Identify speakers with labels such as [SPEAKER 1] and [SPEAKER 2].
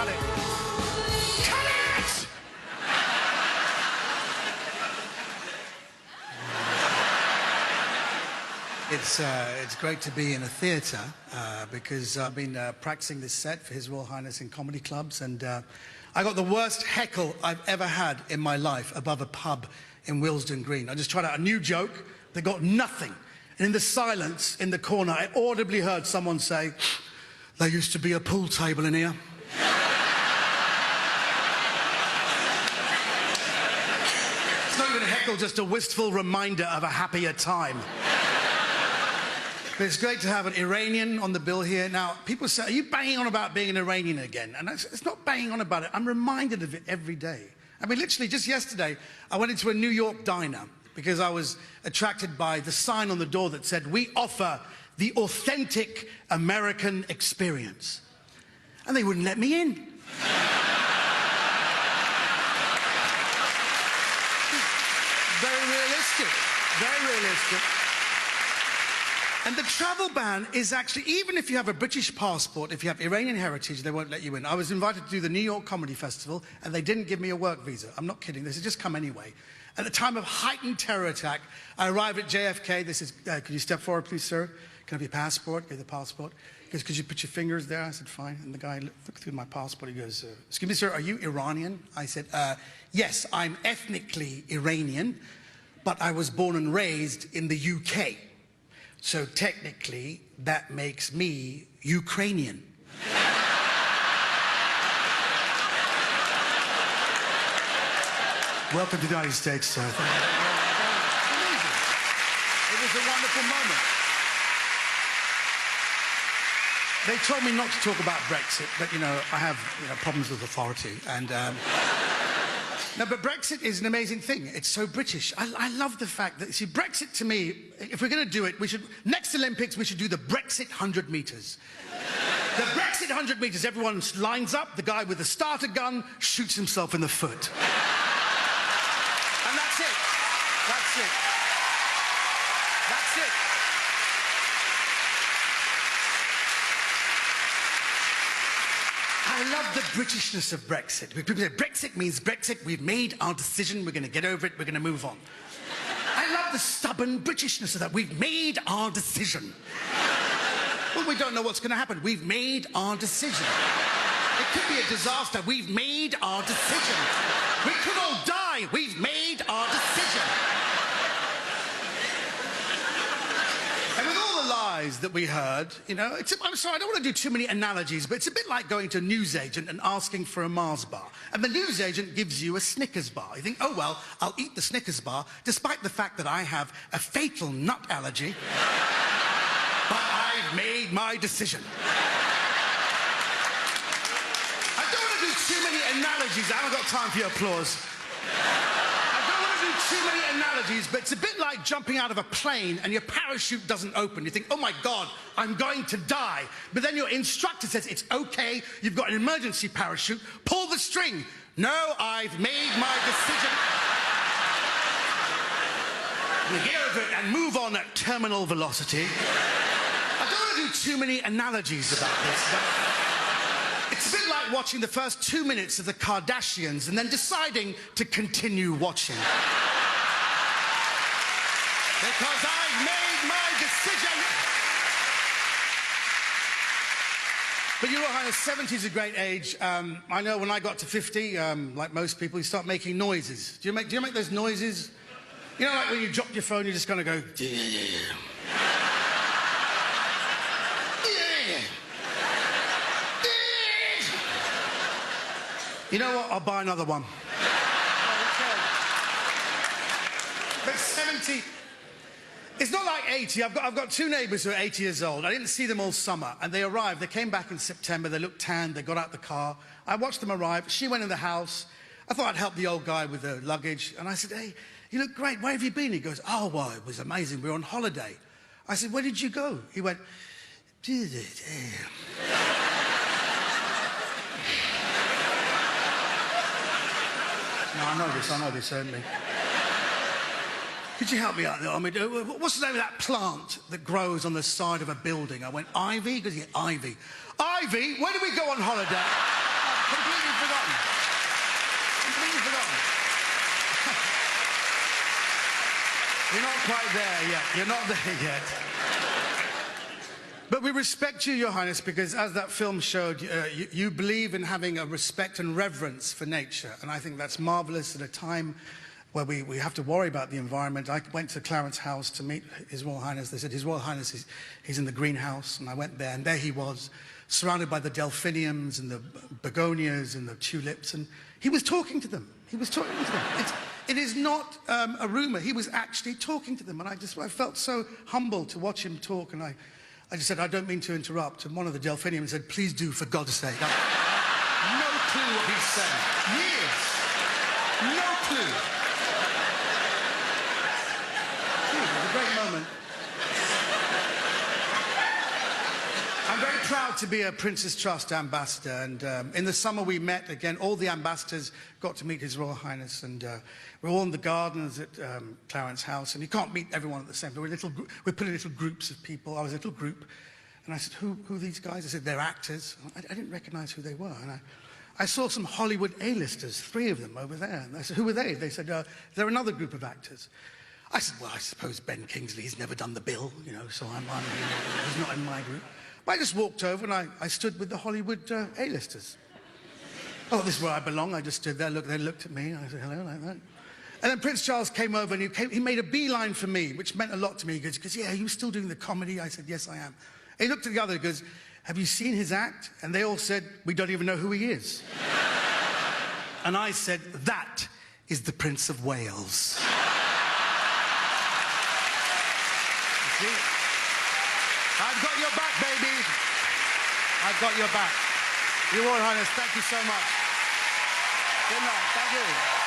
[SPEAKER 1] cut it. Cut it! It's great to be in a theatre because I've been practicing this set for His Royal Highness in comedy clubs, and I got the worst heckle I've ever had in my life above a pub in Willesden Green. I just tried out a new joke, they got nothing. And in the silence in the corner, I audibly heard someone say, "There used to be a pool table in here." It's not even a heckle, just a wistful reminder of a happier time. But it's great to have an Iranian on the bill here. Now, people say, "Are you banging on about being an Iranian again?" And it's not banging on about it. I'm reminded of it every day. I mean, literally, just yesterday, I went into a New York diner because I was attracted by the sign on the door that said, "We offer the authentic American experience." And they wouldn't let me in. Very realistic. Very realistic. And the travel ban is actually, even if you have a British passport, if you have Iranian heritage, they won't let you in. I was invited to do the New York Comedy Festival, and they didn't give me a work visa. I'm not kidding. They said, "Just come anyway." At the time of heightened terror attack, I arrived at JFK. They said, "Could you step forward, please, sir? Can I have your passport?" Gave the passport. He goes, "Could you put your fingers there?" I said, "Fine." And the guy looked through my passport. He goes, "Excuse me, sir, are you Iranian?" I said, "Yes, I'm ethnically Iranian, but I was born and raised in the UK. So technically, that makes me Ukrainian." Welcome to the United States, sir. It was a wonderful moment. They told me not to talk about Brexit, but, I have, problems with authority. And, no, but Brexit is an amazing thing. It's so British. I love the fact that, see, Brexit to me, if we're going to do it, next Olympics, we should do the Brexit 100 meters. The Brexit 100 meters, everyone lines up, the guy with the starter gun shoots himself in the foot. And that's it. That's it. That's it. I love the Britishness of Brexit. People say, "Brexit means Brexit. We've made our decision. We're going to get over it. We're going to move on." I love the stubborn Britishness of that. We've made our decision. Well, we don't know what's going to happen. We've made our decision. It could be a disaster. We've made our decision. We could all die. We've made our decision. And with all the lies that we heard, I'm sorry, I don't want to do too many analogies, but it's a bit like going to a newsagent and asking for a Mars bar. And the newsagent gives you a Snickers bar. You think, "Oh, well, I'll eat the Snickers bar, despite the fact that I have a fatal nut allergy. But I've made my decision." I don't want to do too many analogies. I haven't got time for your applause. I don't want to do too many analogies, but it's a bit like jumping out of a plane and your parachute doesn't open. You think, "Oh my God, I'm going to die." But then your instructor says, "It's okay, you've got an emergency parachute, pull the string." "No, I've made my decision." And get over it and move on at terminal velocity. I don't want to do too many analogies about this, but it's a bit like watching the first 2 minutes of the Kardashians and then deciding to continue watching. Because I've made my decision. But Your Royal Highness, 70 is a great age. I know when I got to 50, like most people, you start making noises. Do you make those noises? Like when you drop your phone, you're just going to go... You know what? I'll buy another one. But 70... It's not like 80. I've got two neighbours who are 80 years old. I didn't see them all summer. And they arrived. They came back in September. They looked tanned. They got out the car. I watched them arrive. She went in the house. I thought I'd help the old guy with the luggage. And I said, "Hey, you look great. Where have you been?" He goes, "Oh, well, it was amazing. We were on holiday." I said, "Where did you go?" He went, "No, I know this, certainly. Could you help me out there? I mean, what's the name of that plant that grows on the side of a building?" I went, "Ivy?" He goes, "Yeah, ivy." "Ivy? Where do we go on holiday?" Completely forgotten. Completely forgotten. You're not quite there yet. You're not there yet. But we respect you, Your Highness, because as that film showed, you believe in having a respect and reverence for nature. And I think that's marvelous at a time where we have to worry about the environment. I went to Clarence House to meet His Royal Highness. They said, His Royal Highness, he's in the greenhouse. And I went there, and there he was, surrounded by the delphiniums and the begonias and the tulips. And he was talking to them. He was talking to them. It is not a rumor. He was actually talking to them. And I felt so humbled to watch him talk. And I just said, I don't mean to interrupt. And one of the delphiniums said, please do, for God's sake. No clue what he's saying. Years. No clue. It was a great moment. I'm very proud to be a Prince's Trust ambassador. And in the summer we met again. All the ambassadors got to meet His Royal Highness. And we're all in the gardens at Clarence House. And you can't meet everyone at the same time. We put in little groups of people. I was a little group. And I said, who are these guys? I said, they're actors. I didn't recognize who they were. And I saw some Hollywood A-listers, 3 of them over there. And I said, who are they? They said, they're another group of actors. I said, well, I suppose Ben Kingsley, he's never done the bill, you know, so he's not in my group. But I just walked over and I stood with the Hollywood A-listers. Oh, this is where I belong. I just stood there, they looked at me, and I said, hello, like that. And then Prince Charles came over and he made a beeline for me, which meant a lot to me. He goes, yeah, are you still doing the comedy? I said, yes, I am. And he looked at the other and goes, have you seen his act? And they all said, we don't even know who he is. And I said, that is the Prince of Wales. You see? I've got your back, baby. I've got your back. Your Royal Highness, thank you so much. Good night. Thank you.